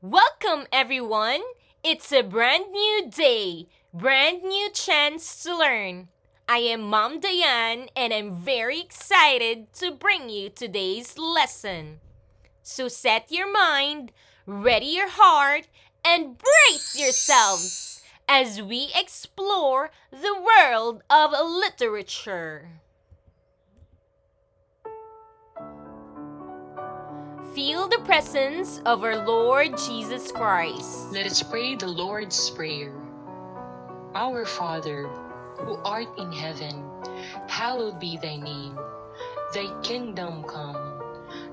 Welcome, everyone! It's a brand new day, brand new chance to learn. I am Mom Diane, and I'm very excited to bring you today's lesson. So set your mind, ready your heart, and brace yourselves as we explore the world of literature. Feel the presence of our Lord Jesus Christ. Let us pray the Lord's Prayer. Our Father, who art in heaven, hallowed be thy name. Thy kingdom come,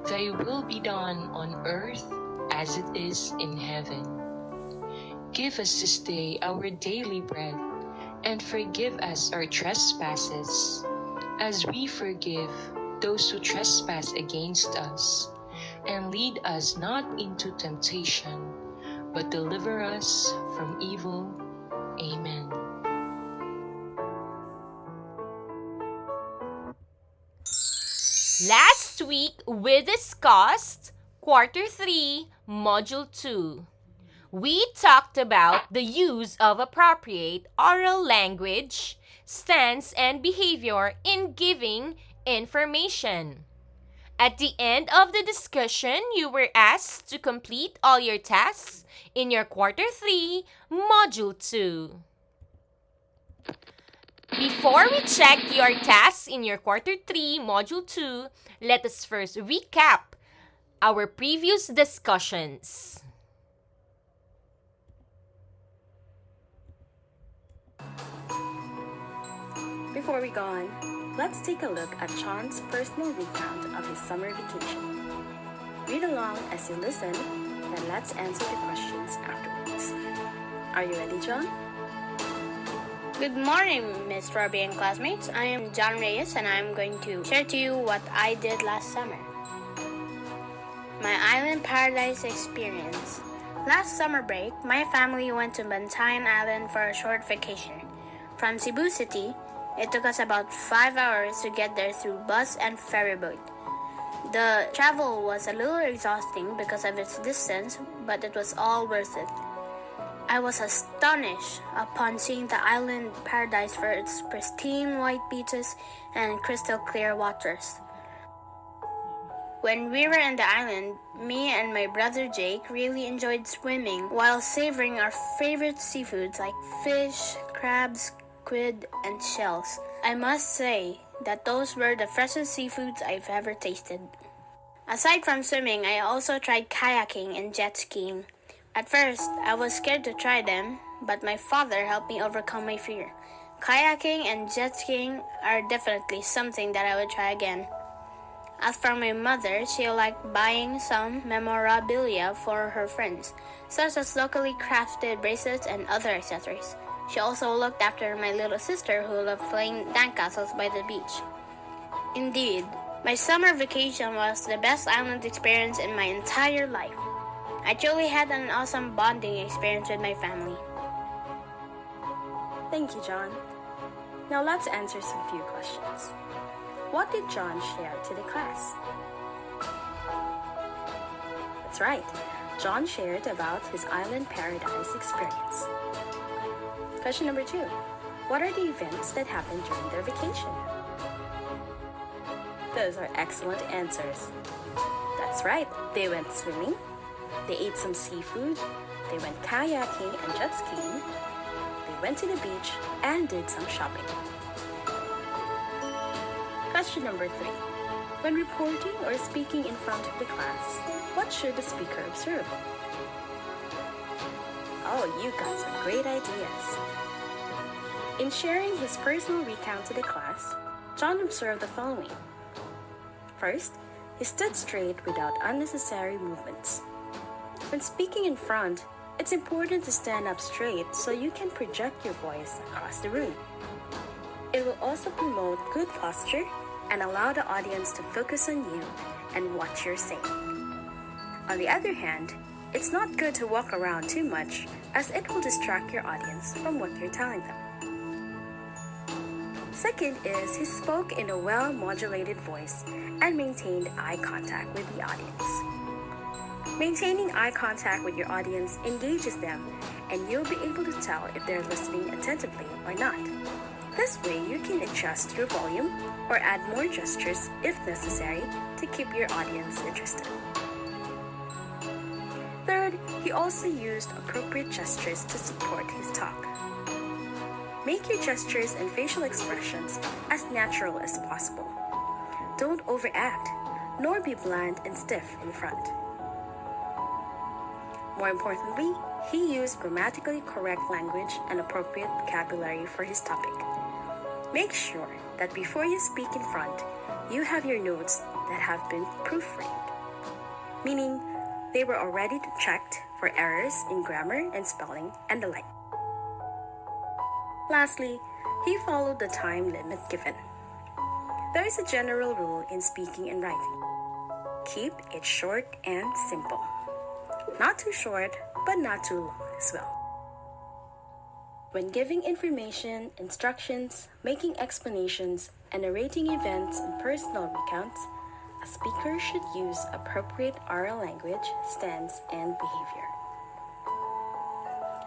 thy will be done on earth as it is in heaven. Give us this day our daily bread, and forgive us our trespasses, as we forgive those who trespass against us. And lead us not into temptation, but deliver us from evil. Amen. Last week, we discussed Quarter 3, Module 2. We talked about the use of appropriate oral language, stance, and behavior in giving information. At the end of the discussion, you were asked to complete all your tasks in your Quarter 3, Module 2. Before we check your tasks in your Quarter 3, Module 2, let us first recap our previous discussions. Before we go on, let's take a look at John's personal recount of his summer vacation. Read along as you listen, then let's answer the questions afterwards. Are you ready, John? Good morning, Miss Robbie and classmates. I am John Reyes, and I am going to share to you what I did last summer. My island paradise experience. Last summer break, my family went to Bantayan Island for a short vacation. From Cebu City, it took us about 5 hours to get there through bus and ferry boat. The travel was a little exhausting because of its distance, but it was all worth it. I was astonished upon seeing the island paradise for its pristine white beaches and crystal clear waters. When we were in the island, me and my brother Jake really enjoyed swimming while savoring our favorite seafoods like fish, crabs, squid, and shells. I must say that those were the freshest seafoods I've ever tasted. Aside from swimming, I also tried kayaking and jet skiing. At first, I was scared to try them, but my father helped me overcome my fear. Kayaking and jet skiing are definitely something that I would try again. As for my mother, she liked buying some memorabilia for her friends, such as locally crafted bracelets and other accessories. She also looked after my little sister who loved playing sandcastles by the beach. Indeed, my summer vacation was the best island experience in my entire life. I truly had an awesome bonding experience with my family. Thank you, John. Now let's answer some few questions. What did John share to the class? That's right. John shared about his island paradise experience. Question number 2. What are the events that happened during their vacation? Those are excellent answers. That's right. They went swimming, they ate some seafood, they went kayaking and jet skiing, they went to the beach, and did some shopping. Question number 3. When reporting or speaking in front of the class, what should the speaker observe? Oh, you got some great ideas. In sharing his personal recount to the class, John observed the following. First, he stood straight without unnecessary movements. When speaking in front, it's important to stand up straight so you can project your voice across the room. It will also promote good posture and allow the audience to focus on you and what you're saying. On the other hand, it's not good to walk around too much as it will distract your audience from what you're telling them. Second is he spoke in a well-modulated voice and maintained eye contact with the audience. Maintaining eye contact with your audience engages them, and you'll be able to tell if they're listening attentively or not. This way, you can adjust your volume or add more gestures if necessary to keep your audience interested. Third, he also used appropriate gestures to support his talk. Make your gestures and facial expressions as natural as possible. Don't overact, nor be bland and stiff in front. More importantly, he used grammatically correct language and appropriate vocabulary for his topic. Make sure that before you speak in front, you have your notes that have been proofread, meaning they were already checked for errors in grammar and spelling and the like. Lastly, he followed the time limit given. There is a general rule in speaking and writing. Keep it short and simple. Not too short, but not too long as well. When giving information, instructions, making explanations, and narrating events and personal recounts, a speaker should use appropriate oral language, stance, and behavior.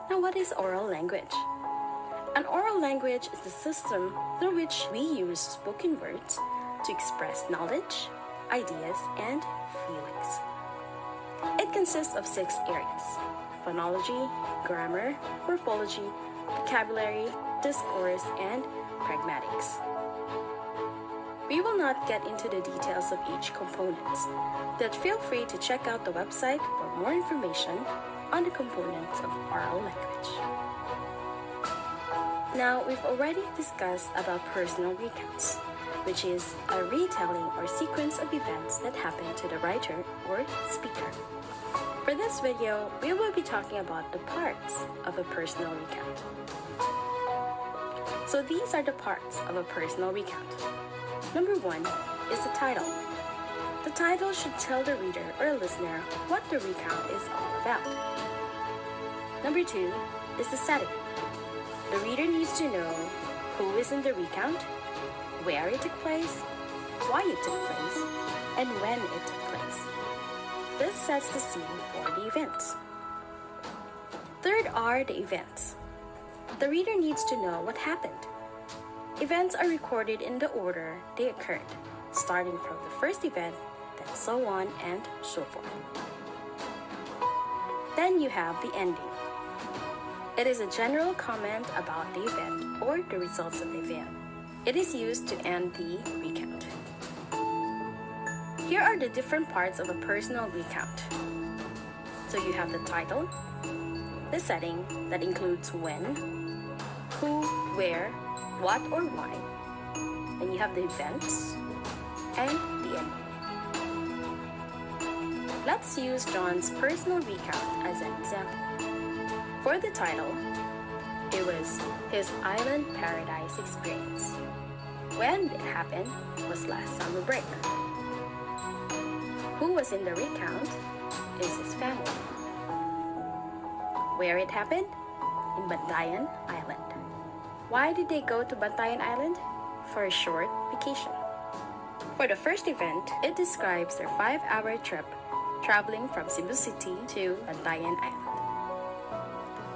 Now, what is oral language? An oral language is the system through which we use spoken words to express knowledge, ideas, and feelings. It consists of 6 areas: phonology, grammar, morphology, vocabulary, discourse, and pragmatics. We will not get into the details of each component, but feel free to check out the website for more information on the components of oral language. Now, we've already discussed about personal recounts, which is a retelling or sequence of events that happen to the writer or speaker. For this video, we will be talking about the parts of a personal recount. So these are the parts of a personal recount. Number 1 is the title. The title should tell the reader or listener what the recount is all about. Number 2 is the setting. The reader needs to know who is in the recount, where it took place, why it took place, and when it took place. This sets the scene for the events. Third are the events. The reader needs to know what happened. Events are recorded in the order they occurred, starting from the first event, then so on and so forth. Then you have the ending. It is a general comment about the event or the results of the event. It is used to end the recount. Here are the different parts of a personal recount. So you have the title, the setting that includes when, who, where, what or why, and you have the events and the ending. Let's use John's personal recount as an example. For the title, it was his island paradise experience. When it happened was last summer break. Who was in the recount is his family. Where it happened? In Bantayan Island. Why did they go to Bantayan Island? For a short vacation. For the first event, it describes their 5-hour trip traveling from Cebu City to Bantayan Island.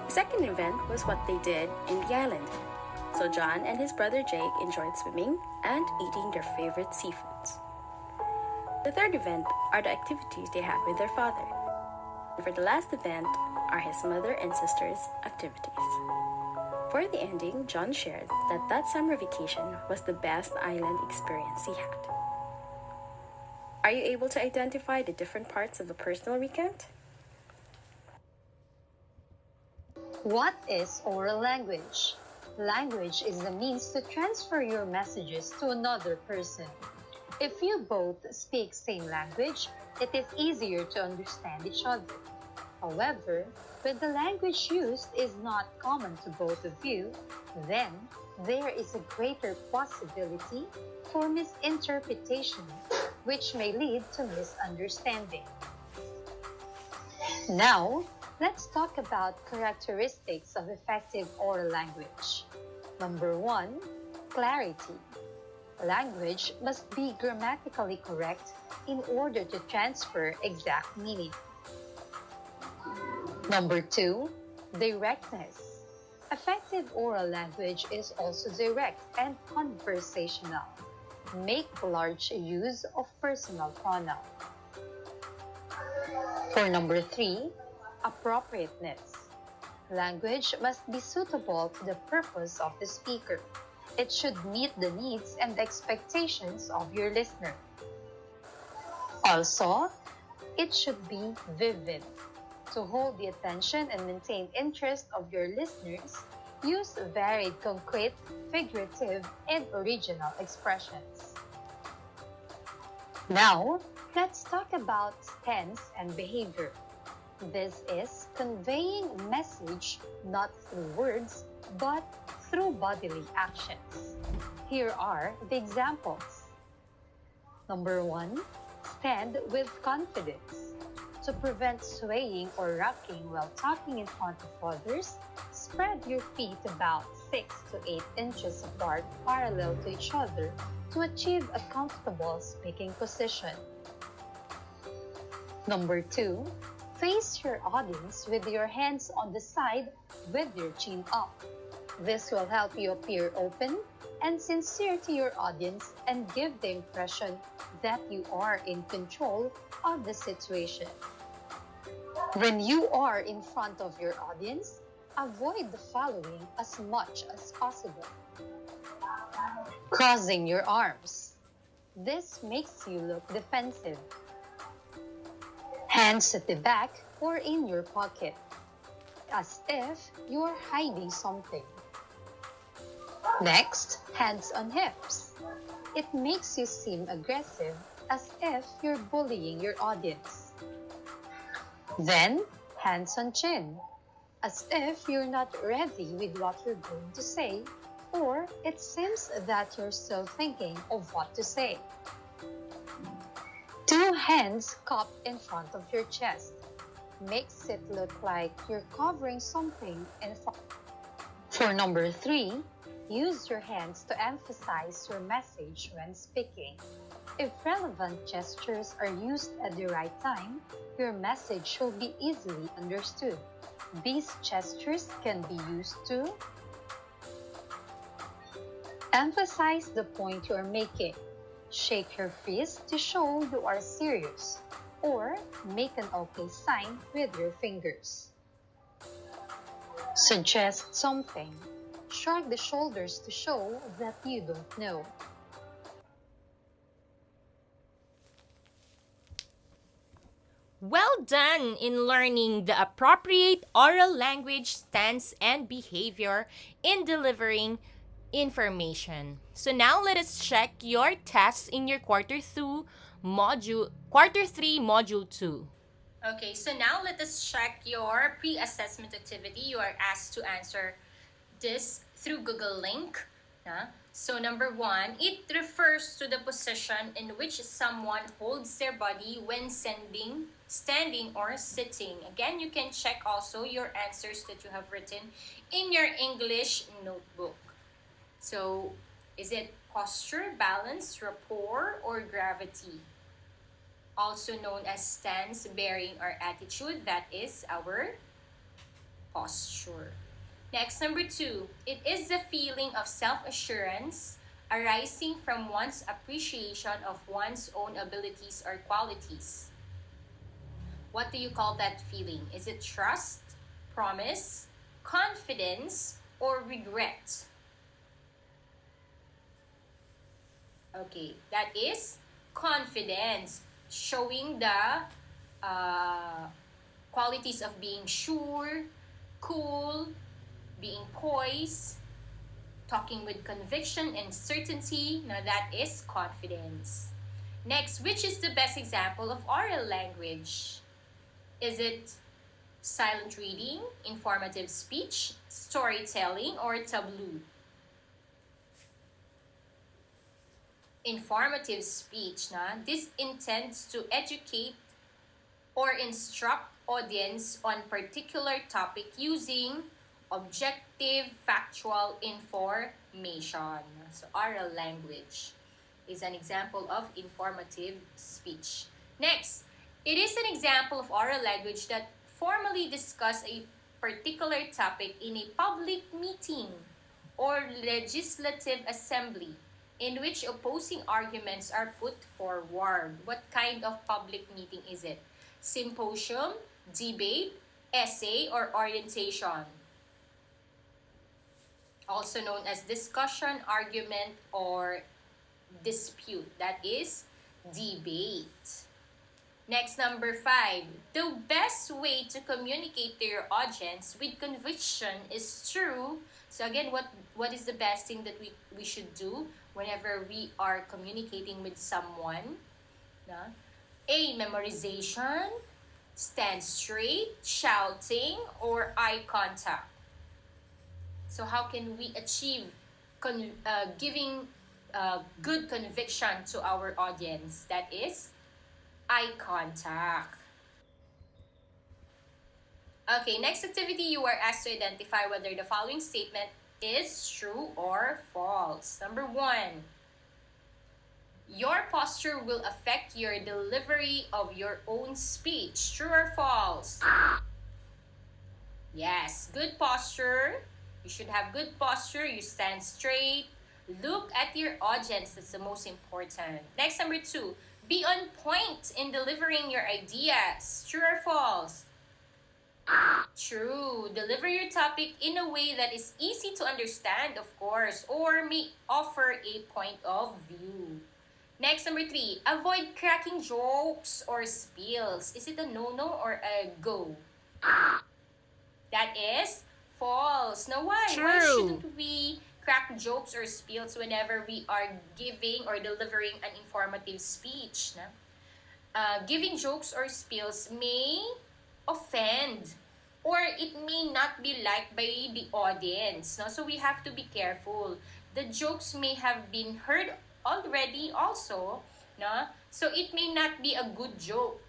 The second event was what they did in the island. So John and his brother Jake enjoyed swimming and eating their favorite seafoods. The third event are the activities they had with their father. And for the last event are his mother and sister's activities. For the ending, John shared that that summer vacation was the best island experience he had. Are you able to identify the different parts of a personal recount? What is oral language? Language is the means to transfer your messages to another person. If you both speak same language, it is easier to understand each other. However, when the language used is not common to both of you, then there is a greater possibility for misinterpretation, which may lead to misunderstanding. Now, let's talk about characteristics of effective oral language. Number 1, clarity. Language must be grammatically correct in order to transfer exact meaning. Number 2, directness. Effective oral language is also direct and conversational. Make large use of personal pronoun. For number 3, appropriateness. Language must be suitable to the purpose of the speaker. It should meet the needs and expectations of your listener. Also, it should be vivid. To hold the attention and maintain interest of your listeners, use varied, concrete, figurative, and original expressions. Now, let's talk about tense and behavior. This is conveying message not through words, but through bodily actions. Here are the examples. Number 1, stand with confidence. To prevent swaying or rocking while talking in front of others, spread your feet about 6 to 8 inches apart parallel to each other to achieve a comfortable speaking position. Number 2, face your audience with your hands on the side with your chin up. This will help you appear open and sincere to your audience and give the impression that you are in control of the situation. When you are in front of your audience, avoid the following as much as possible. Crossing your arms. This makes you look defensive. Hands at the back or in your pocket, as if you are hiding something. Next, hands on hips. It makes you seem aggressive, as if you're bullying your audience. Then, hands on chin, as if you're not ready with what you're going to say, or it seems that you're still thinking of what to say. 2 hands cupped in front of your chest makes it look like you're covering something in front. For number 3, use your hands to emphasize your message when speaking. If relevant gestures are used at the right time, your message will be easily understood. These gestures can be used to emphasize the point you are making, shake your fist to show you are serious, or make an OK sign with your fingers. Suggest something. Shrug the shoulders to show that you don't know. Well done in learning the appropriate oral language stance and behavior in delivering information. So now let us check your tests in your quarter 3 module 2. Okay, so now let us check your pre-assessment activity. You are asked to answer this through Google link. So number 1, it refers to the position in which someone holds their body when standing or sitting. Again, you can check also your answers that you have written in your English notebook. So, is it posture, balance, rapport, or gravity? Also known as stance, bearing, or attitude, that is our posture. Next, number 2, it is the feeling of self-assurance arising from one's appreciation of one's own abilities or qualities. What do you call that feeling? Is it trust, promise, confidence, or regret? Okay, that is confidence, showing the qualities of being sure, cool, being poised, talking with conviction and certainty. Now that is confidence. Next, which is the best example of oral language? Is it silent reading, informative speech, storytelling, or tableau? Informative speech. This intends to educate or instruct audience on particular topic using objective, factual information. So oral language is an example of informative speech. Next, it is an example of oral language that formally discuss a particular topic in a public meeting or legislative assembly in which opposing arguments are put forward. What kind of public meeting is it? Symposium, debate, essay, or orientation? Also known as discussion, argument, or dispute. That is debate. Next, number 5. The best way to communicate to your audience with conviction is through. So again, what is the best thing that we should do whenever we are communicating with someone? A, memorization, stand straight, shouting, or eye contact. So how can we achieve giving good conviction to our audience? That is eye contact. Okay, next activity, you are asked to identify whether the following statement is true or false. Number 1, your posture will affect your delivery of your own speech. True or false? Yes, good posture. You should have good posture. You stand straight. Look at your audience. That's the most important. Next, number 2, be on point in delivering your ideas. True or false? True. Deliver your topic in a way that is easy to understand, of course, or may offer a point of view. Next, number 3, avoid cracking jokes or spills. Is it a no-no or a go? That is false. Now, why? True. Why shouldn't we crack jokes or spills whenever we are giving or delivering an informative speech? No? Giving jokes or spills may offend or it may not be liked by the audience. No? So we have to be careful. The jokes may have been heard already also. No? So it may not be a good joke.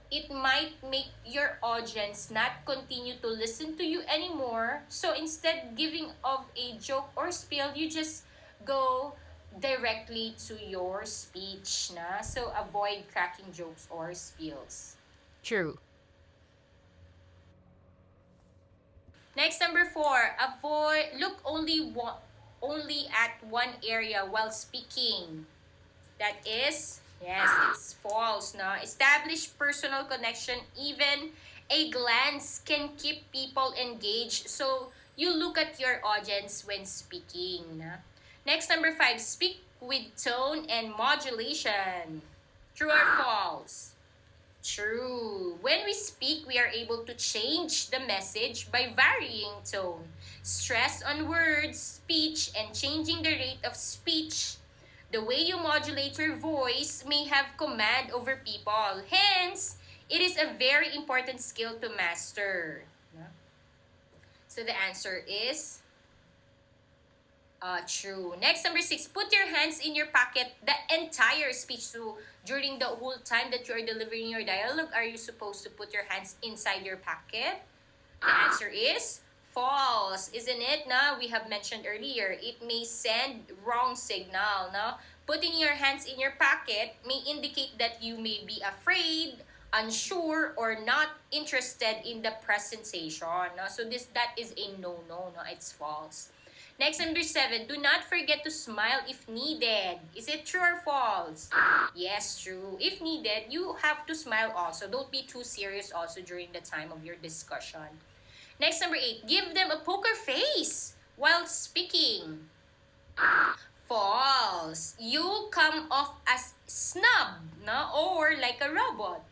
It might make your audience not continue to listen to you anymore. So instead giving of a joke or spiel, you just go directly to your speech. Na? So avoid cracking jokes or spills. True. Next, number 4, look only at one area while speaking. That is, yes, it's false. No? Establish personal connection. Even a glance can keep people engaged. So you look at your audience when speaking. No? Next, number 5, speak with tone and modulation. True or false? True. When we speak, we are able to change the message by varying tone, stress on words, speech, and changing the rate of speech. The way you modulate your voice may have command over people. Hence, it is a very important skill to master. So the answer is true. Next, number 6, put your hands in your pocket the entire speech. So during the whole time that you are delivering your dialogue, are you supposed to put your hands inside your pocket? The answer is false, isn't it? Now, we have mentioned earlier, it may send wrong signal. Now, putting your hands in your pocket may indicate that you may be afraid, unsure, or not interested in the presentation. No? So that is a no-no. No? It's false. Next, number 7, do not forget to smile if needed. Is it true or false? Yes, true. If needed, you have to smile also. Don't be too serious also during the time of your discussion. Next, number 8, give them a poker face while speaking. False. You'll come off as snub, no? Or like a robot.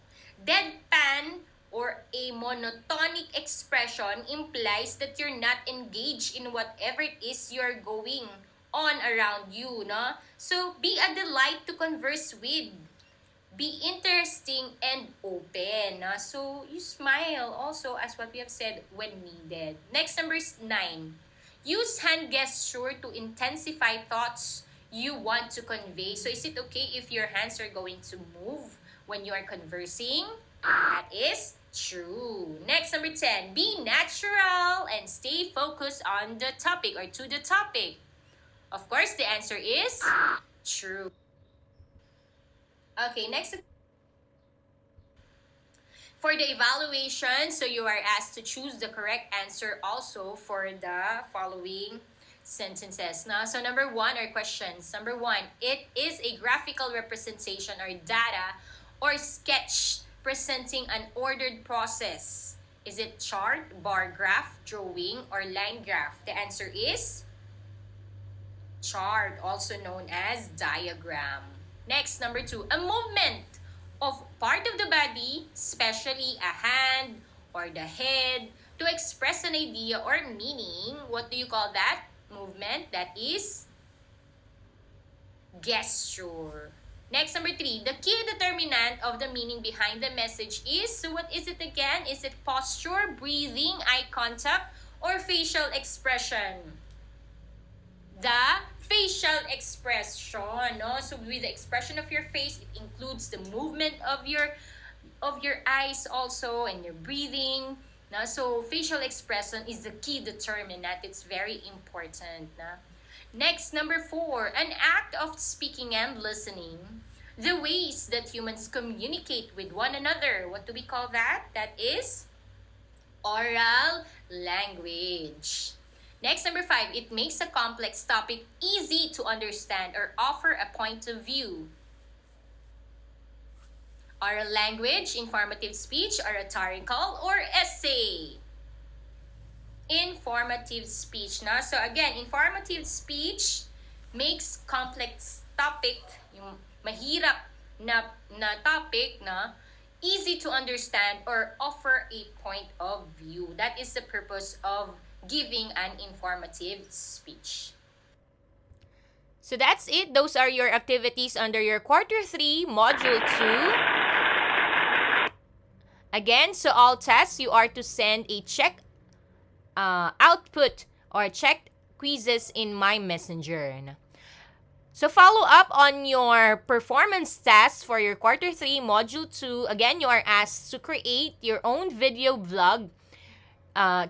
Deadpan or a monotonic expression implies that you're not engaged in whatever it is you're going on around you, no? So, be a delight to converse with. Be interesting and open. No? So, you smile also as what we have said when needed. Next, number 9. Use hand gesture to intensify thoughts you want to convey. So, is it okay if your hands are going to move when you are conversing? That is true. Next, number 10. Be natural and stay focused on the topic or to the topic. Of course, the answer is true. Okay, next. For the evaluation, so you are asked to choose the correct answer also for the following sentences. Now, so number one are questions. Number one, it is a graphical representation or data or sketch presenting an ordered process. Is it chart, bar graph, drawing, or line graph? The answer is chart, also known as diagram. Next, number two, a movement of part of the body, especially a hand or the head, to express an idea or meaning. What do you call that movement? That is gesture. Next, number three, the key determinant of the meaning behind the message is, so what is it again? Is it posture, breathing, eye contact, or facial expression? The facial expression, no? So with the expression of your face, it includes the movement of your eyes also and your breathing. No? So facial expression is the key determinant. It's very important. No? Next, number four, an act of speaking and listening. The ways that humans communicate with one another. What do we call that? That is oral language. Next, number five, it makes a complex topic easy to understand or offer a point of view. Oral language, informative speech, oratorical, or essay. Informative speech. Na? So again, informative speech makes complex topic, yung mahirap na topic, na easy to understand or offer a point of view. That is the purpose of giving an informative speech. So that's it. Those are your activities under your Quarter 3, Module 2. Again, so all tests, you are to send a check output or checked quizzes in my messenger. So follow up on your performance tasks for your Quarter 3, Module 2. Again, you are asked to create your own video vlog,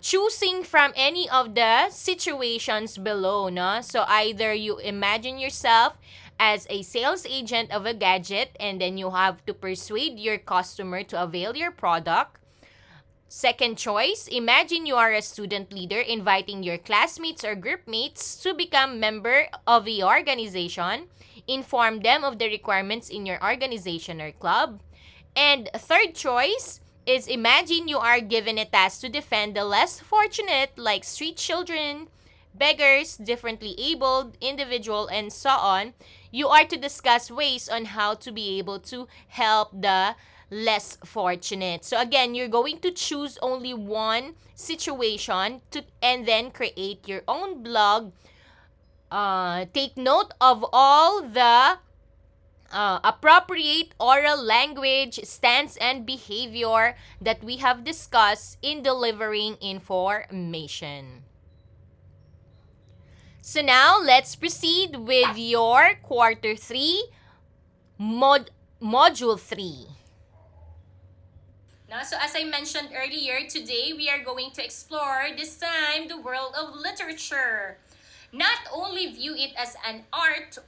choosing from any of the situations below. No? So either you imagine yourself as a sales agent of a gadget and then you have to persuade your customer to avail your product. Second choice, imagine you are a student leader inviting your classmates or group mates to become member of the organization. Inform them of the requirements in your organization or club. And third choice is imagine you are given a task to defend the less fortunate like street children, beggars, differently abled, individual, and so on. You are to discuss ways on how to be able to help the less fortunate. So again, you're going to choose only one situation and then create your own blog. Take note of all the appropriate oral language, stance, and behavior that we have discussed in delivering information. So now, let's proceed with your Quarter 3, Module 3. Now, so as I mentioned earlier, today we are going to explore this time the world of literature. Not only view it as an art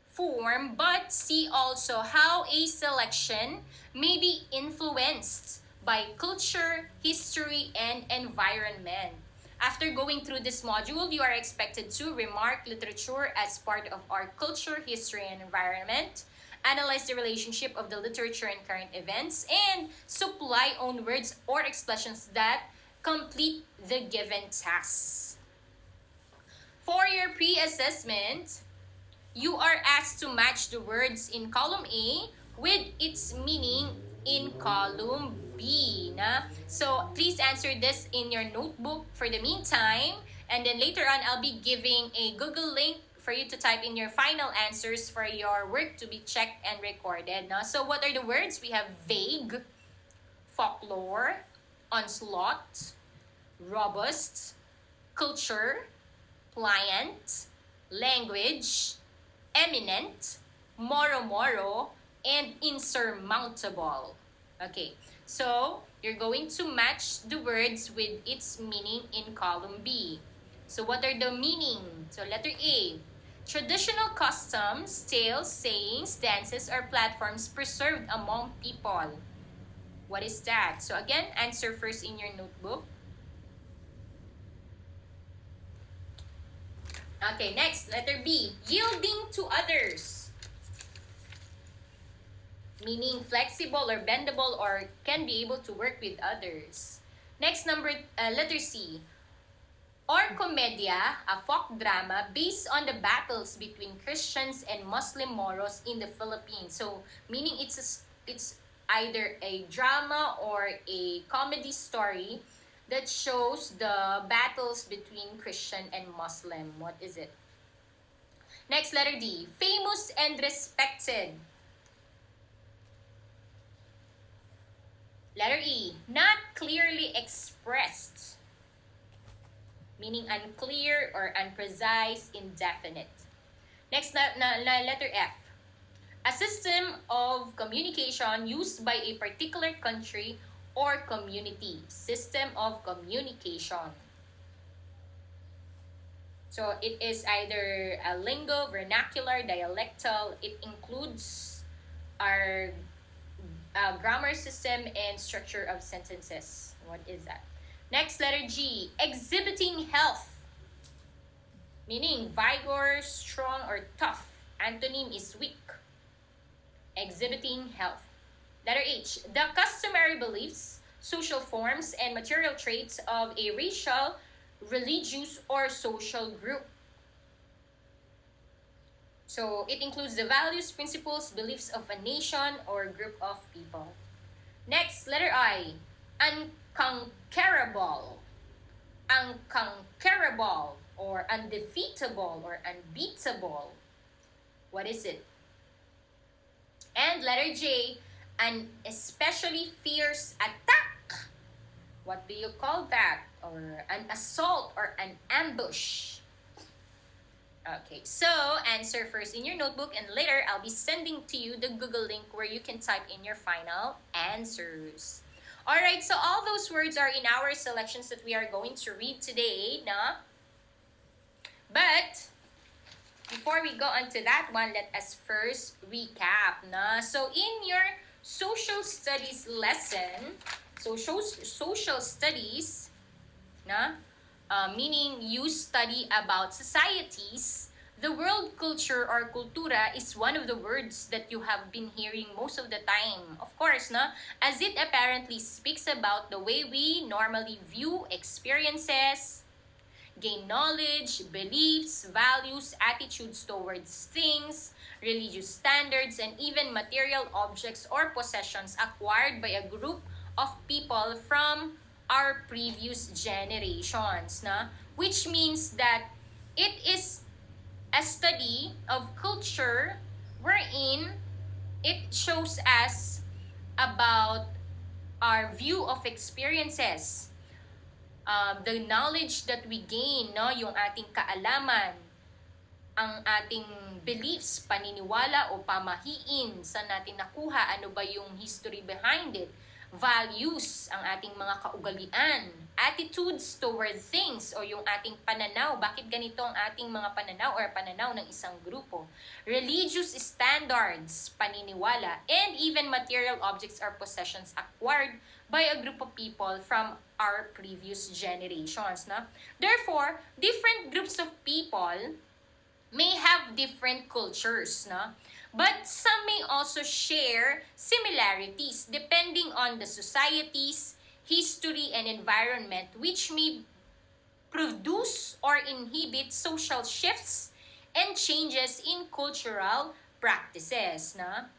form, but see also how a selection may be influenced by culture, history, and environment. After going through this module, you are expected to remark literature as part of our culture, history, and environment, analyze the relationship of the literature and current events, and supply own words or expressions that complete the given tasks. For your pre-assessment, you are asked to match the words in column A with its meaning in column B. Na? So please answer this in your notebook for the meantime, and then later on I'll be giving a Google link for you to type in your final answers for your work to be checked and recorded. Na? So what are the words? We have vague, folklore, onslaught, robust, culture, pliant, language, eminent, moro-moro, and insurmountable. Okay, so you're going to match the words with its meaning in column B. So what are the meaning? So letter A, traditional customs, tales, sayings, dances, or platforms preserved among people. What is that? So again, answer first in your notebook. Okay, next, letter B. Yielding to others. Meaning flexible or bendable or can be able to work with others. Next, letter C. Or Comedia, a folk drama based on the battles between Christians and Muslim Moros in the Philippines. So, meaning it's either a drama or a comedy story that shows the battles between Christian and Muslim. What is it? Next, letter D. Famous and respected. Letter E. Not clearly expressed. Meaning unclear or unprecise, indefinite. Next, letter F. A system of communication used by a particular country or community. System of communication. So it is either a lingo, vernacular, dialectal. It includes our grammar system and structure of sentences. What is that? Next, letter G. Exhibiting health. Meaning vigor, strong, or tough. Antonym is weak. Exhibiting health. Letter H. The customary beliefs, social forms, and material traits of a racial, religious, or social group. So it includes the values, principles, beliefs of a nation or group of people. Next, letter I. Unconquerable. Unconquerable or undefeatable or unbeatable. What is it? And letter J. An especially fierce attack. What do you call that? Or an assault or an ambush. Okay, so answer first in your notebook and later I'll be sending to you the Google link where you can type in your final answers. Alright, so all those words are in our selections that we are going to read today, na? But before we go on to that one, let us first recap, na? So in your social studies lesson, so social studies, na? Meaning you study about societies, the world culture or cultura is one of the words that you have been hearing most of the time. Of course, no? As it apparently speaks about the way we normally view experiences, gain knowledge, beliefs, values, attitudes towards things, religious standards, and even material objects or possessions acquired by a group of people from our previous generations, na? Which means that it is a study of culture wherein it shows us about our view of experiences, the knowledge that we gain, no? Yung ating kaalaman, ang ating beliefs, paniniwala o pamahiin, saan natin nakuha, ano ba yung history behind it, values, ang ating mga kaugalian, attitudes toward things o yung ating pananaw, bakit ganito ang ating mga pananaw or pananaw ng isang grupo, religious standards, paniniwala, and even material objects or possessions acquired by a group of people from our previous generations. No? Therefore, different groups of people may have different cultures, no? But some may also share similarities depending on the societies, history, and environment, which may produce or inhibit social shifts and changes in cultural practices. No?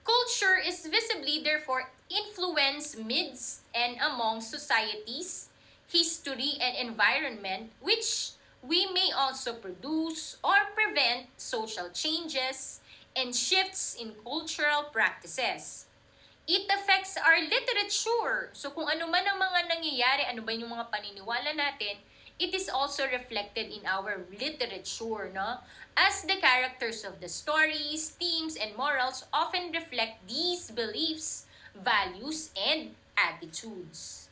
Culture is visibly, therefore, influenced midst and among societies, history, and environment, which we may also produce or prevent social changes and shifts in cultural practices. It affects our literature. So kung ano man ang mga nangyayari, ano ba yung mga paniniwala natin, it is also reflected in our literature, no? As the characters of the stories, themes, and morals often reflect these beliefs, values, and attitudes.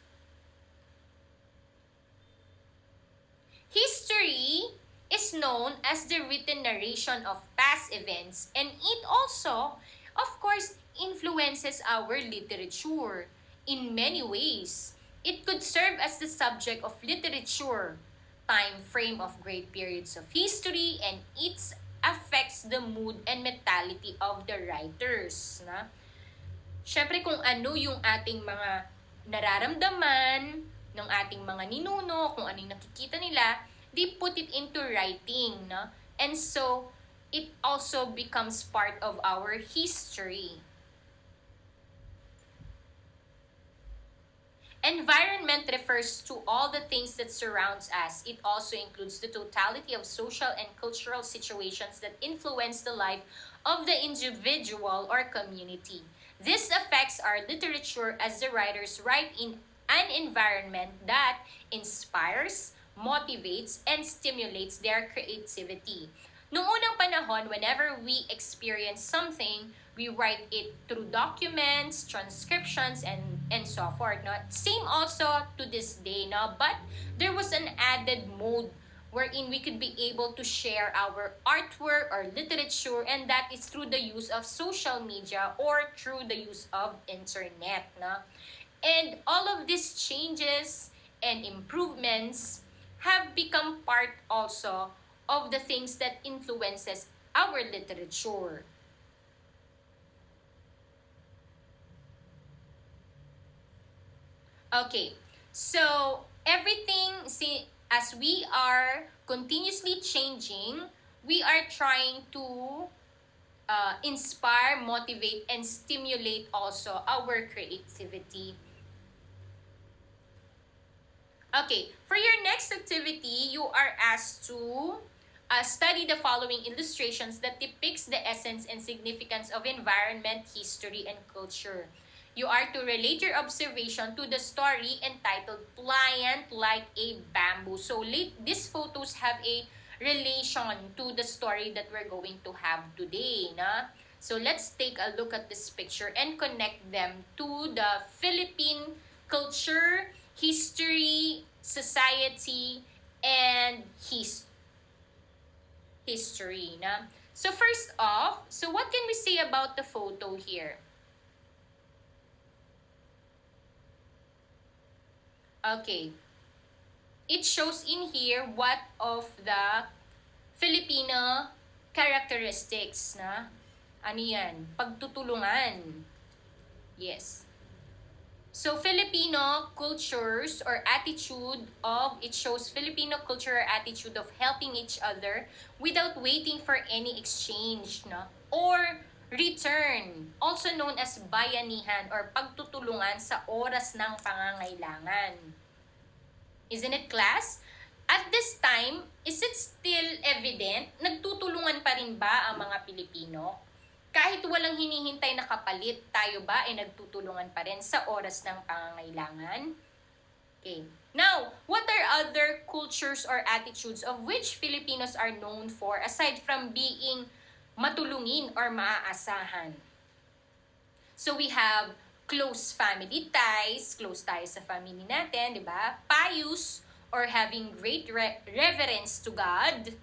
History is known as the written narration of past events, and it also, of course, influences our literature in many ways. It could serve as the subject of literature, time frame of great periods of history, and it affects the mood and mentality of the writers. Na? Siyempre kung ano yung ating mga nararamdaman ng ating mga ninuno, kung ano yung nakikita nila, they put it into writing. No? And so, it also becomes part of our history. Environment refers to all the things that surrounds us. It also includes the totality of social and cultural situations that influence the life of the individual or community. This affects our literature as the writers write in an environment that inspires, motivates, and stimulates their creativity. Noong unang panahon, whenever we experience something, we write it through documents, transcriptions, and so forth. No? Same also to this day, no? But there was an added mode wherein we could be able to share our artwork or literature, and that is through the use of social media or through the use of internet. No? And all of these changes and improvements have become part also of the things that influences our literature. Okay, so everything, as we are continuously changing, we are trying to inspire, motivate, and stimulate also our creativity. Okay, for your next activity, you are asked to study the following illustrations that depicts the essence and significance of environment, history, and culture. You are to relate your observation to the story entitled Pliant Like a Bamboo. So these photos have a relation to the story that we're going to have today. Na? So let's take a look at this picture and connect them to the Philippine culture, history, society, and history. Na? So first off, so what can we say about the photo here? Okay. It shows in here what of the Filipino characteristics na ano yan? Pagtutulungan. Yes. So, Filipino cultures or attitude of, it shows Filipino culture or attitude of helping each other without waiting for any exchange, no? Or return, also known as bayanihan or pagtutulungan sa oras ng pangangailangan. Isn't it, class? At this time, is it still evident? Nagtutulungan pa rin ba ang mga Pilipino? Kahit walang hinihintay na kapalit, tayo ba ay nagtutulungan pa rin sa oras ng pangangailangan? Okay. Now, what are other cultures or attitudes of which Filipinos are known for aside from being matulungin or maaasahan? So, we have close family ties, close tayo sa family natin, di ba? Pious or having great reverence to God.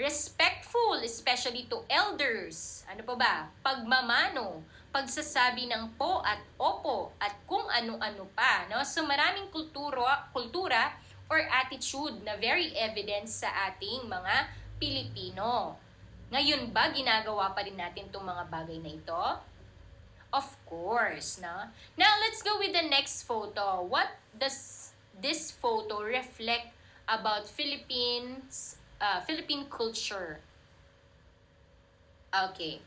Respectful, especially to elders. Ano pa ba? Pagmamano, pagsasabi ng po at opo, at kung ano-ano pa. No? So maraming kultura or attitude na very evident sa ating mga Pilipino. Ngayon ba, ginagawa pa rin natin itong mga bagay na ito? Of course. No? Now, let's go with the next photo. What does this photo reflect about Philippine culture? Okay.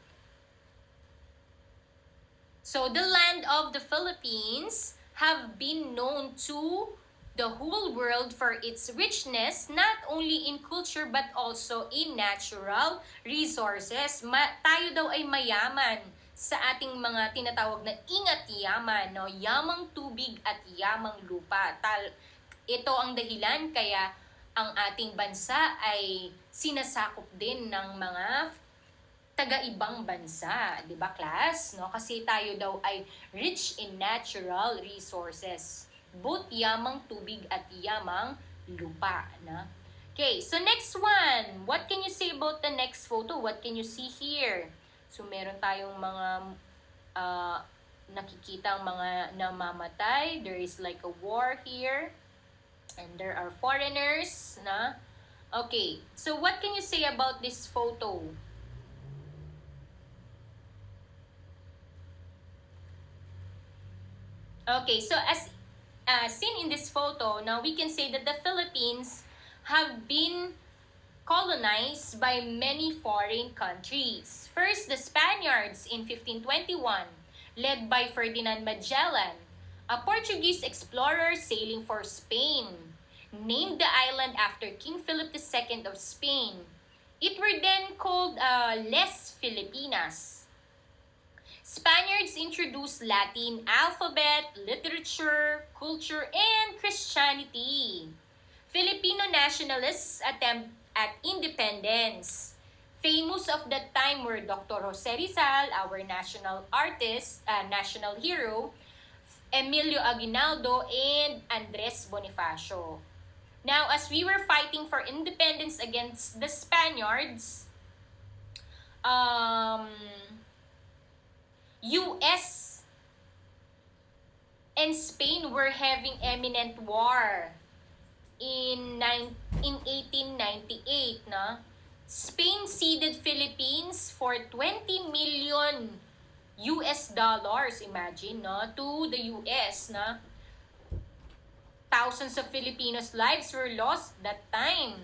So, the land of the Philippines have been known to the whole world for its richness, not only in culture but also in natural resources. Tayo daw ay mayaman sa ating mga tinatawag na ingat yaman, no? Yamang tubig at yamang lupa. Ito ang dahilan kaya ang ating bansa ay sinasakop din ng mga taga-ibang bansa, 'di ba, class? No? Kasi tayo daw ay rich in natural resources, both yamang tubig at yamang lupa, na. Okay, so next one. What can you say about the next photo? What can you see here? So meron tayong mga nakikita ang mga namamatay. There is like a war here. And there are foreigners na. Okay, so what can you say about this photo? Okay, so as seen in this photo, now we can say that the Philippines have been colonized by many foreign countries. First, the Spaniards in 1521, led by Ferdinand Magellan, a Portuguese explorer sailing for Spain, named the island after King Philip II of Spain. It were then called Les Filipinas. Spaniards introduced Latin alphabet, literature, culture, and Christianity. Filipino nationalists attempt at independence. Famous of that time were Dr. Jose Rizal, our national artist, national hero, Emilio Aguinaldo, and Andres Bonifacio. Now, as we were fighting for independence against the Spaniards, US and Spain were having imminent war in 1898, no? Spain ceded Philippines for 20 million US dollars, imagine, no, to the US, no? Thousands of Filipinos' lives were lost that time.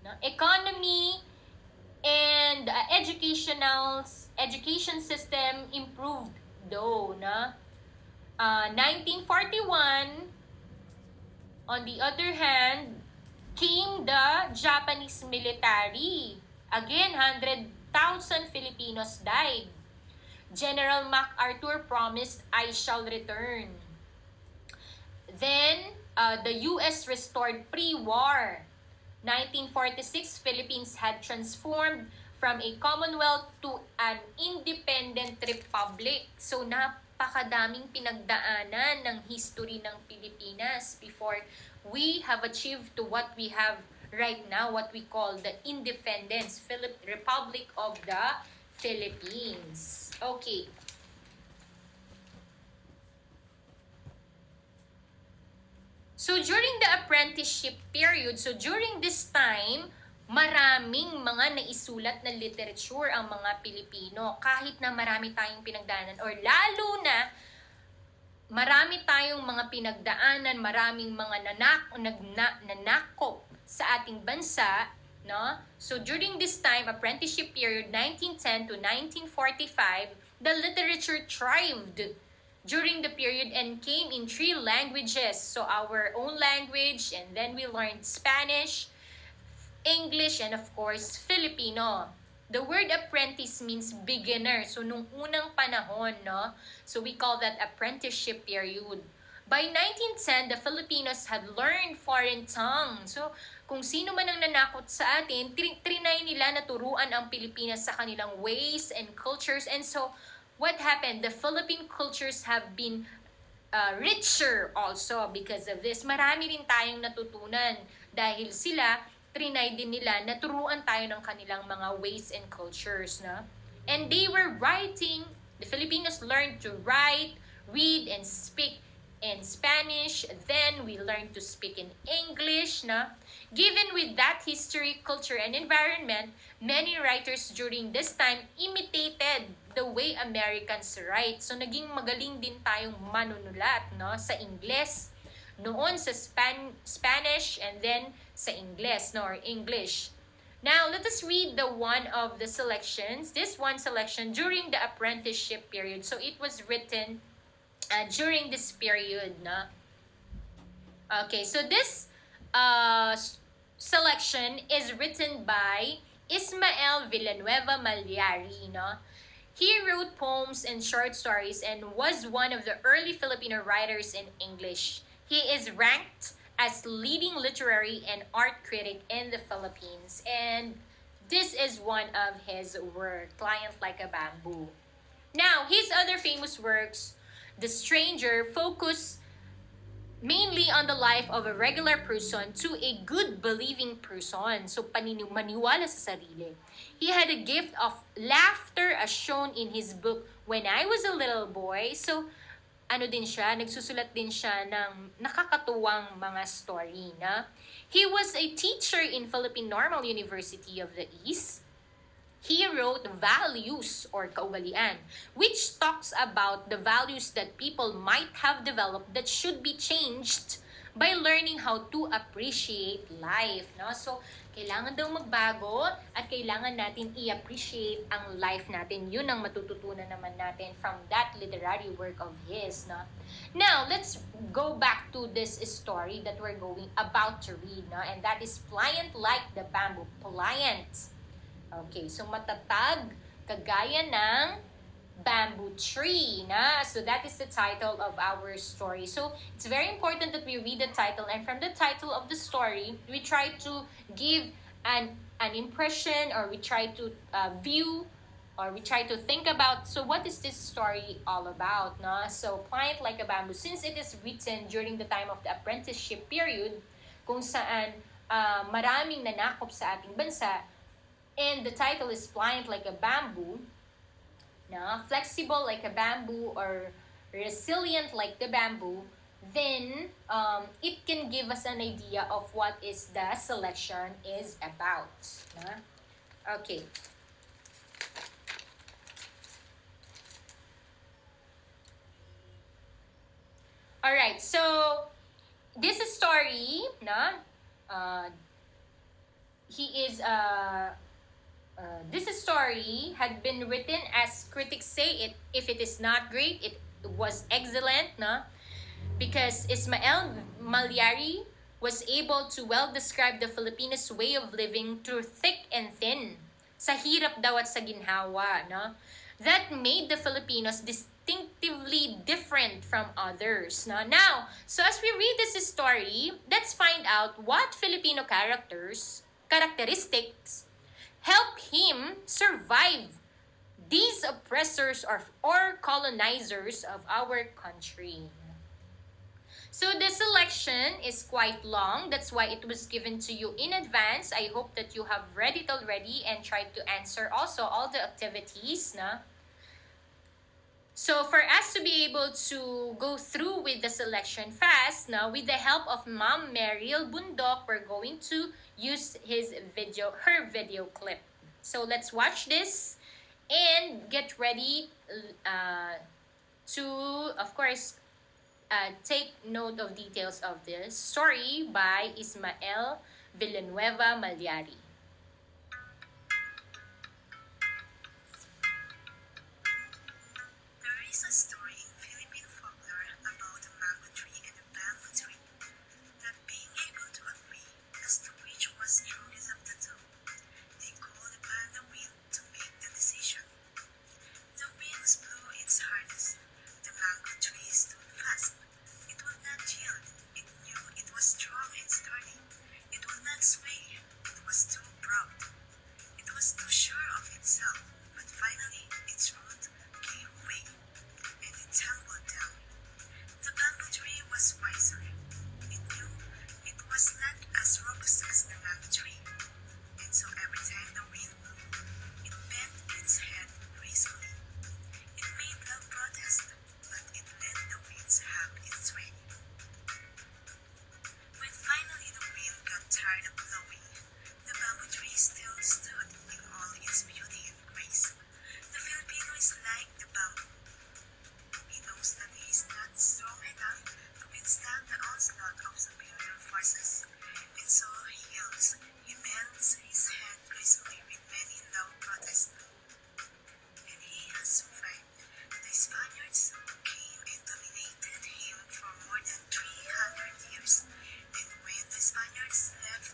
No? Economy and education system improved though, no? 1941, on the other hand, came the Japanese military. Again, 100,000 Filipinos died. General MacArthur promised, "I shall return." Then, the US restored pre-war. 1946, Philippines had transformed from a commonwealth to an independent republic. So, napakadaming pinagdaanan ng history ng Pilipinas before we have achieved to what we have right now, what we call the independence, Republic of the Philippines. Okay. So, during the apprenticeship period, so during this time, maraming mga naisulat na literature ang mga Pilipino. Kahit na marami tayong pinagdaanan, or lalo na marami tayong mga pinagdaanan, maraming mga nanakop sa ating bansa, no? So, during this time, apprenticeship period, 1910 to 1945, the literature thrived during the period and came in 3 languages. So our own language, and then we learned Spanish, English, and of course, Filipino. The word apprentice means beginner. So nung unang panahon, no? So we call that apprenticeship period. By 1910, the Filipinos had learned foreign tongues. So kung sino man ang nanakot sa atin, trinay nila na turuan ang Pilipinas sa kanilang ways and cultures. And so what happened? The Philippine cultures have been richer also because of this. Marami rin tayong natutunan dahil sila, trinay din nila, naturuan tayo ng kanilang mga ways and cultures. Na? And they were writing, the Filipinos learned to write, read, and speak in Spanish. Then we learned to speak in English. Na? Given with that history, culture, and environment, many writers during this time imitated the way Americans write. So, naging magaling din tayong manunulat, no? Sa Ingles, noon sa Spanish, and then sa Ingles, no? Or English. Now, let us read the one of the selections. This one selection during the apprenticeship period. So, it was written during this period, no? Okay, so this selection is written by Ismael Villanueva Malyari, no? He wrote poems and short stories and was one of the early Filipino writers in English. He is ranked as leading literary and art critic in the Philippines. And this is one of his work, Client Like a Bamboo. Now, his other famous works, The Stranger, focus mainly on the life of a regular person to a good believing person. So maniwala sa sarili. He had a gift of laughter as shown in his book When I Was a Little Boy. So ano din siya, nagsusulat din siya ng nakakatuwang mga story na he was a teacher in Philippine Normal University of the East. He wrote Values or Kaugalian, which talks about the values that people might have developed that should be changed by learning how to appreciate life. No? So, kailangan daw magbago at kailangan natin i-appreciate ang life natin. Yun ang matututunan naman natin from that literary work of his. No? Now, let's go back to this story that we're about to read. No? And that is Pliant Like the Bamboo. Pliant. Okay, so matatag, kagaya ng bamboo tree, na? So that is the title of our story. So it's very important that we read the title, and from the title of the story, we try to give an impression, or we try to view, or we try to think about, so what is this story all about, no? So Pliant Like a Bamboo, since it is written during the time of the Apprenticeship Period, kung saan maraming nanakop sa ating bansa, and the title is Pliant Like a Bamboo, na flexible like a bamboo or resilient like the bamboo, then it can give us an idea of what is the selection is about. Na? Okay. Alright, so this story, na, this story had been written as critics say if it is not great, it was excellent, no? Because Ismael Malyari was able to well describe the Filipinos' way of living through thick and thin. Sa hirap daw at sa ginhawa, no? That made the Filipinos distinctively different from others. No? Now, so as we read this story, let's find out what Filipino characteristics help him survive these oppressors or colonizers of our country. So the selection is quite long. That's why it was given to you in advance. I hope that you have read it already and tried to answer also all the activities. Na? So for us to be able to go through with the selection fast, now with the help of Ma'am Meryl Bundok, we're going to use her video clip. So let's watch this and get ready to, of course, take note of details of this story by Ismael Villanueva Malyari. There is a story in Philippine folklore about a mango tree and a bamboo tree, not being able to agree as to which was strongest of the two. They called upon the wind to make the decision. The wind blew its hardest. The mango tree stood fast. It would not yield. It knew it was strong and sturdy. It would not sway. It was too proud. It was too sure of itself. But finally, its root gave way, and it tumbled down. The bamboo tree was wiser. It knew it was not as robust as the mango tree, and so every time the wind blew, it bent its head gracefully. It made no protest, but it let the winds have its way. When finally the wind got tired of blowing, the bamboo tree still stood in all its beauty and grace. The Filipino is like the bamboo. He knows that he is not strong enough to withstand the onslaught of superior forces, and so he yields. He bends his head gracefully with many loud protests. And he has survived. The Spaniards came and dominated him for more than 300 years, and when the Spaniards left,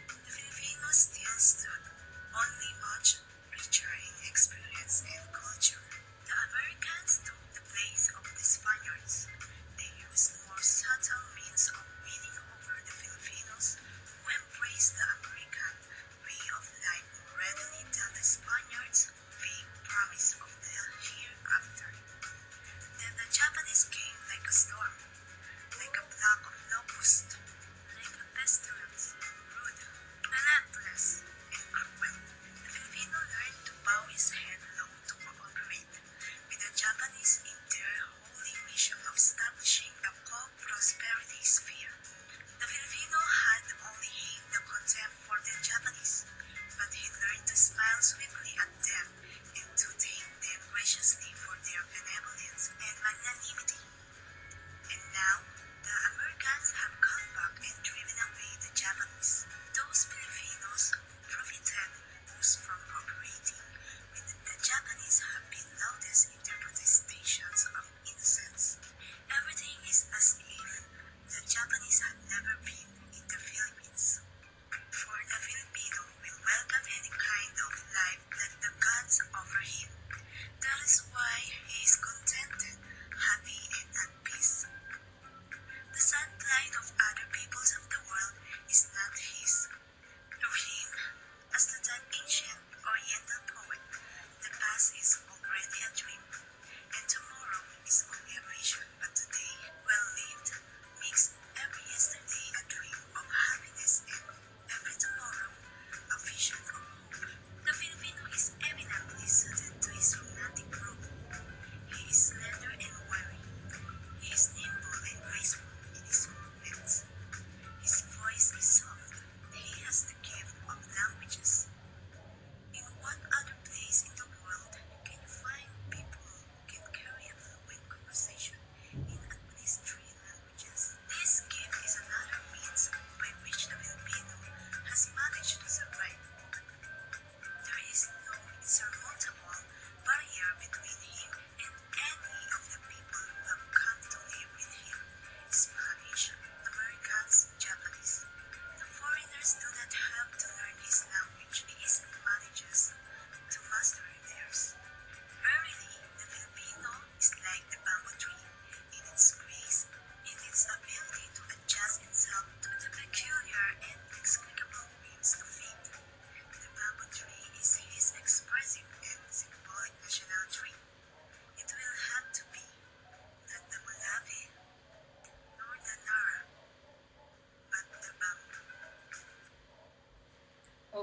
the Filipinos still stood, only much richer in experience and culture. The Americans took the place of the Spaniards. They used more subtle means of winning over the Filipinos, who embraced the American way of life more readily than the Spaniards' vague promise of the hereafter. Then the Japanese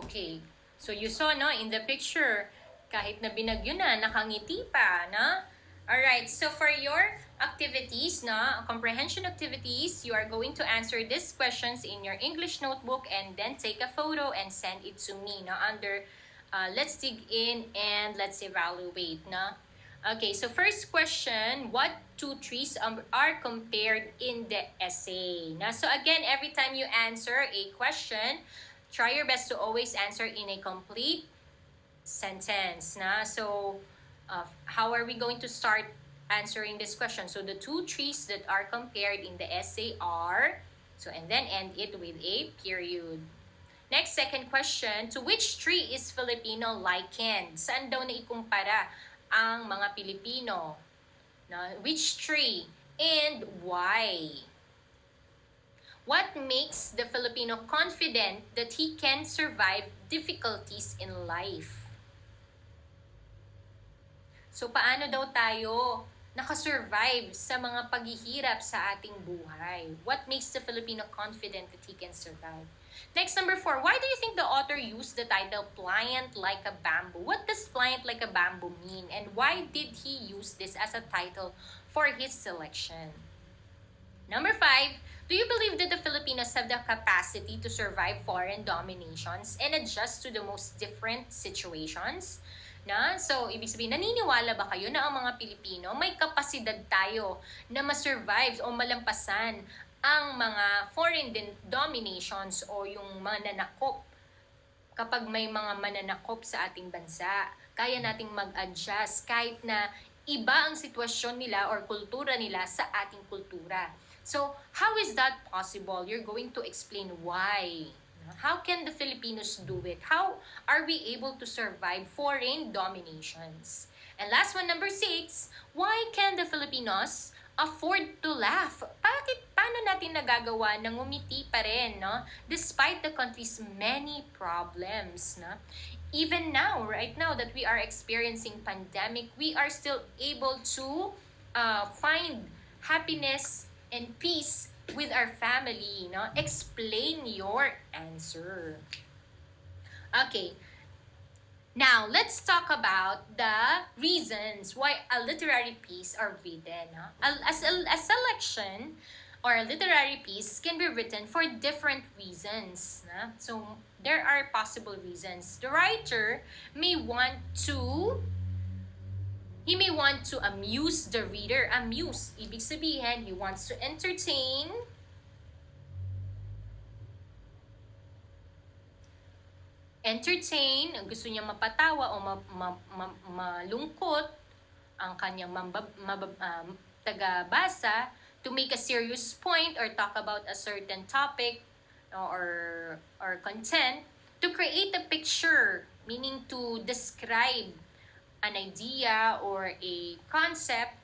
Okay. So you saw, no, in the picture, kahit na binagyo na, nakangiti pa, na? Alright, so for your activities, na, comprehension activities, you are going to answer these questions in your English notebook and then take a photo and send it to me, na, under let's dig in and let's evaluate, na? Okay, so first question, what two trees are compared in the essay? Na? So again, every time you answer a question, try your best to always answer in a complete sentence. Na? So how are we going to start answering this question? So the two trees that are compared in the essay are, so and then end it with a period. Next, second question, to which tree is Filipino likened? Saan daw na ikumpara ang mga Pilipino? Na, which tree and why? What makes the Filipino confident that he can survive difficulties in life? So, paano daw tayo nakasurvive sa mga paghihirap sa ating buhay? What makes the Filipino confident that he can survive? Next, number 4. Why do you think the author used the title Pliant Like a Bamboo? What does pliant like a bamboo mean? And why did he use this as a title for his selection? Number 5. Do you believe that the Filipinos have the capacity to survive foreign dominations and adjust to the most different situations? Na? So, ibig sabihin, naniniwala ba kayo na ang mga Pilipino may kapasidad tayo na ma-survive o malampasan ang mga foreign dominations o yung mananakop? Kapag may mga mananakop sa ating bansa, kaya nating mag-adjust kahit na iba ang sitwasyon nila or kultura nila sa ating kultura. So, how is that possible? You're going to explain why. How can the Filipinos do it? How are we able to survive foreign dominations? And last one, number 6, why can the Filipinos afford to laugh? Paano natin nagagawa na ngumiti pa rin, no? Despite the country's many problems, no? Even now, right now that we are experiencing pandemic, we are still able to find happiness and peace with our family, no? Explain your answer. Okay. Now, let's talk about the reasons why a literary piece are written. No? A selection or a literary piece can be written for different reasons. No? So, there are possible reasons. The writer may want to amuse the reader. Amuse, ibig sabihin, he wants to entertain. Gusto niya mapatawa o malungkot ang kanyang tagabasa, to make a serious point or talk about a certain topic or content, to create a picture, meaning to describe an idea or a concept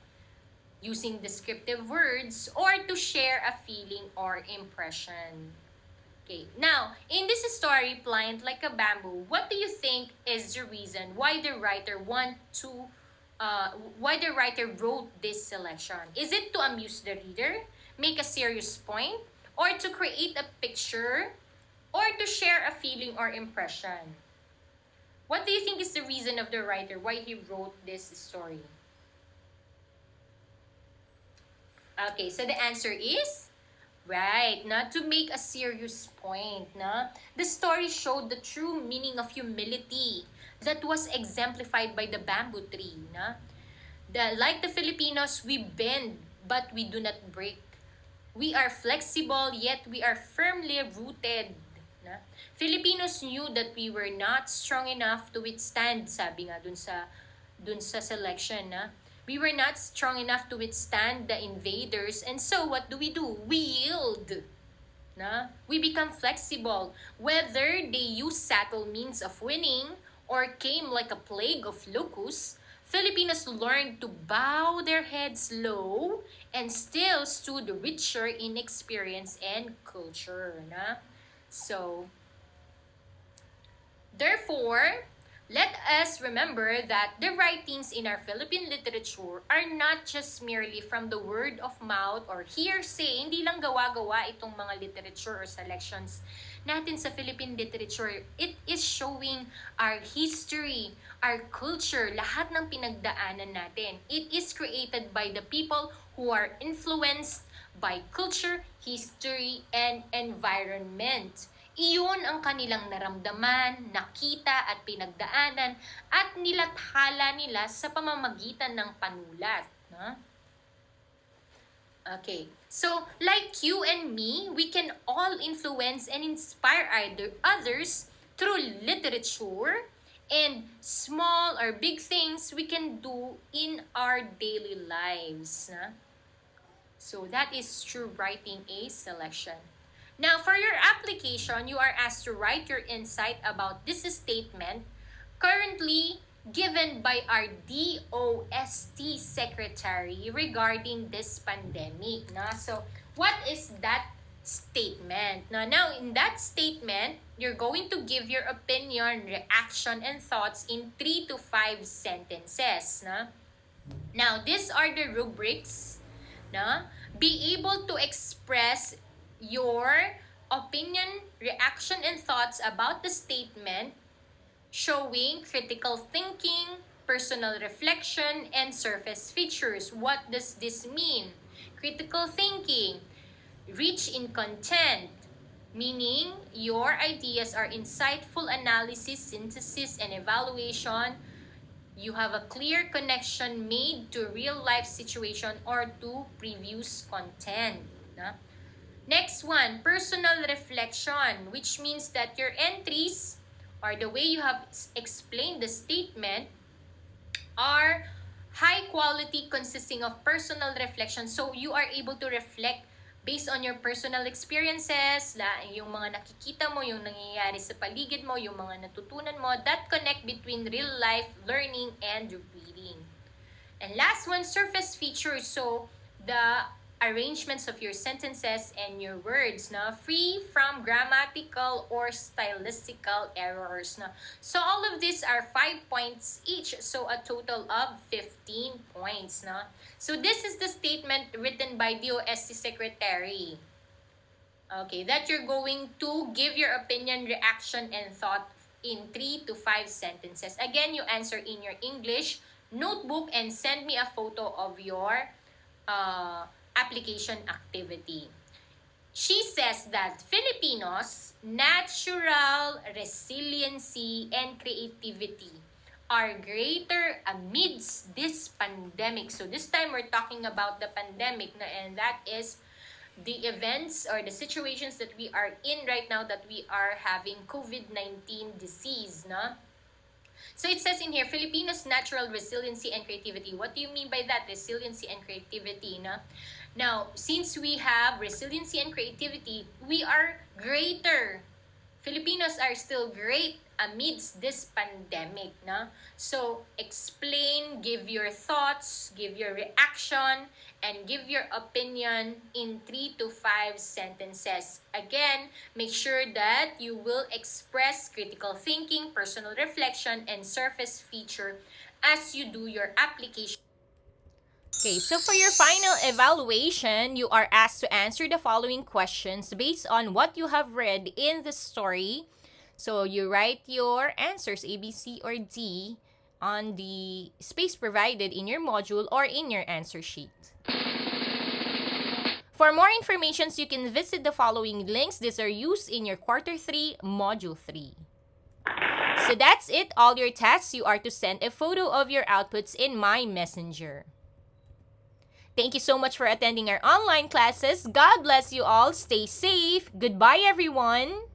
using descriptive words, or to share a feeling or impression. Okay, now, in this story, Pliant Like a Bamboo, what do you think is the reason why the writer wrote this selection? Is it to amuse the reader, make a serious point, or to create a picture, or to share a feeling or impression? What do you think is the reason of the writer why he wrote this story? Okay, so the answer is right, not to make a serious point. Na? The story showed the true meaning of humility that was exemplified by the bamboo tree. Na? Like the Filipinos, we bend but we do not break. We are flexible yet we are firmly rooted. Na? Filipinos knew that we were not strong enough to withstand, sabi nga dun sa selection. Na? We were not strong enough to withstand the invaders, and so what do? We yield. Na? We become flexible. Whether they use subtle means of winning or came like a plague of locusts, Filipinos learned to bow their heads low and still stood richer in experience and culture. Na? So, therefore, Let us remember that the writings in our Philippine literature are not just merely from the word of mouth or hearsay. Hindi lang gawa-gawa itong mga literature or selections natin sa Philippine literature. It is showing our history, our culture, lahat ng pinagdaanan natin. It is created by the people who are influenced by culture, history, and environment. Iyon ang kanilang naramdaman, nakita at pinagdaanan at nilathala nila sa pamamagitan ng panulat. No? Okay, so like you and me, we can all influence and inspire others through literature and small or big things we can do in our daily lives. No? So that is true writing a selection. Now, for your application, you are asked to write your insight about this statement currently given by our DOST Secretary regarding this pandemic. Na? So, what is that statement? Now, in that statement, you're going to give your opinion, reaction, and thoughts in 3 to 5 sentences. Na? Now, these are the rubrics. Na? Be able to express your opinion, reaction, and thoughts about the statement, showing critical thinking, personal reflection, and surface features. What does this mean? Critical thinking, rich in content, meaning your ideas are insightful analysis, synthesis, and evaluation. You have a clear connection made to real-life situation or to previous content. Na? Next one, personal reflection, which means that your entries or the way you have explained the statement are high quality, consisting of personal reflection. So you are able to reflect based on your personal experiences, yung mga nakikita mo, yung nangyayari sa paligid mo, yung mga natutunan mo, that connect between real life learning and reading. And last one, surface features. So the arrangements of your sentences and your words, na free from grammatical or stylistical errors. Na. So all of these are 5 points each, so a total of 15 points. Na. So this is the statement written by DOST Secretary. Okay, that you're going to give your opinion, reaction, and thought in 3 to 5 sentences. Again, you answer in your English notebook and send me a photo of your application activity. She says that Filipinos' natural resiliency and creativity are greater amidst this pandemic. So this time we're talking about the pandemic, and that is the events or the situations that we are in right now, that we are having COVID-19 disease. No? So it says in here, Filipinos' natural resiliency and creativity. What do you mean by that? Resiliency and creativity. No? Now, since we have resiliency and creativity, we are greater. Filipinos are still great amidst this pandemic. No? So, explain, give your thoughts, give your reaction, and give your opinion in 3 to 5 sentences. Again, make sure that you will express critical thinking, personal reflection, and surface feature as you do your application. Okay, so for your final evaluation, you are asked to answer the following questions based on what you have read in the story. So you write your answers, A, B, C, or D, on the space provided in your module or in your answer sheet. For more information, you can visit the following links. These are used in your Quarter 3, Module 3. So that's it. All your tasks, you are to send a photo of your outputs in my messenger. Thank you so much for attending our online classes. God bless you all. Stay safe. Goodbye, everyone.